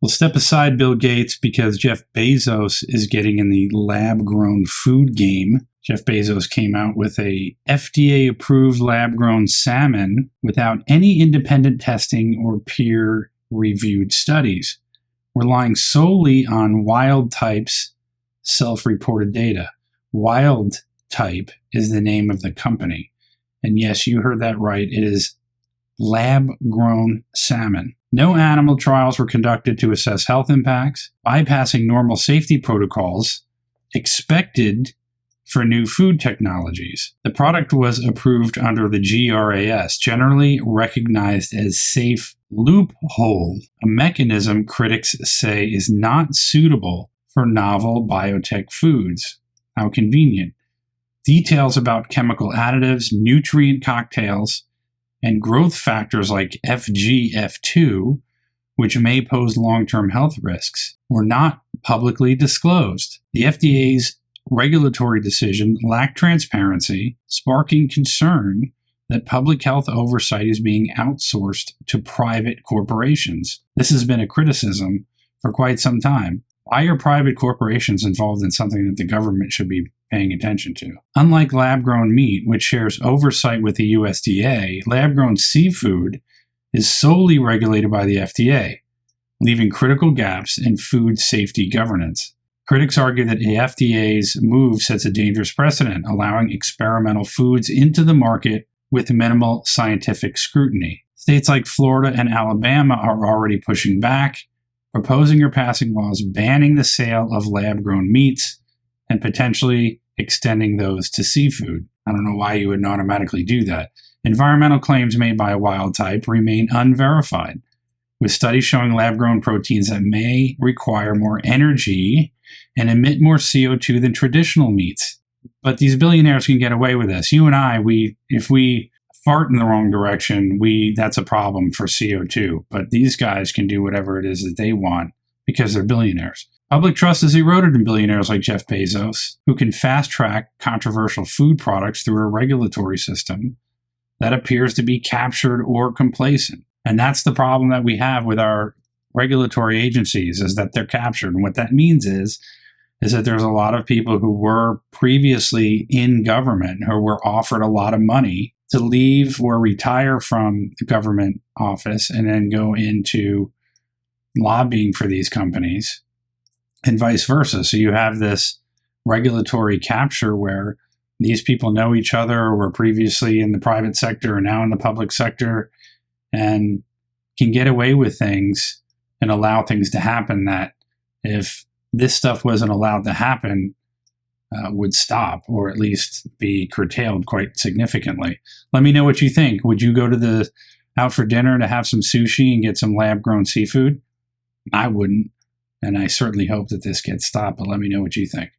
We'll step aside Bill Gates because Jeff Bezos is getting in the lab-grown food game. Jeff Bezos came out with a FDA-approved lab-grown salmon without any independent testing or peer-reviewed studies, relying solely on Wild Type's self-reported data. Wild Type is the name of the company. And yes, you heard that right. It is lab-grown salmon. No animal trials were conducted to assess health impacts, bypassing normal safety protocols expected for new food technologies. The product was approved under the GRAS, generally recognized as safe loophole, a mechanism critics say is not suitable for novel biotech foods. How convenient. Details about chemical additives, nutrient cocktails, and growth factors like FGF2, which may pose long-term health risks, were not publicly disclosed. The FDA's regulatory decision lacked transparency, sparking concern that public health oversight is being outsourced to private corporations. This has been a criticism for quite some time. Why are private corporations involved in something that the government should be paying attention to? Unlike lab-grown meat, which shares oversight with the USDA, lab-grown seafood is solely regulated by the FDA, leaving critical gaps in food safety governance. Critics argue that the FDA's move sets a dangerous precedent, allowing experimental foods into the market with minimal scientific scrutiny. States like Florida and Alabama are already pushing back, proposing or passing laws banning the sale of lab-grown meats and potentially extending those to seafood. I don't know why you would automatically do that. Environmental claims made by Wild Type remain unverified, with studies showing lab-grown proteins that may require more energy and emit more CO2 than traditional meats. But these billionaires can get away with this. You and I, if we fart in the wrong direction, that's a problem for CO2. But these guys can do whatever it is that they want because they're billionaires. Public trust is eroded in billionaires like Jeff Bezos, who can fast-track controversial food products through a regulatory system that appears to be captured or complacent. And that's the problem that we have with our regulatory agencies, is that they're captured. And what that means is that there's a lot of people who were previously in government who were offered a lot of money to leave or retire from the government office and then go into lobbying for these companies and vice versa. So you have this regulatory capture where these people know each other or were previously in the private sector or now in the public sector and can get away with things and allow things to happen that, if this stuff wasn't allowed to happen, would stop or at least be curtailed quite significantly. Let me know what you think. Would you go out for dinner to have some sushi and get some lab-grown seafood? I wouldn't, and I certainly hope that this gets stopped, but let me know what you think.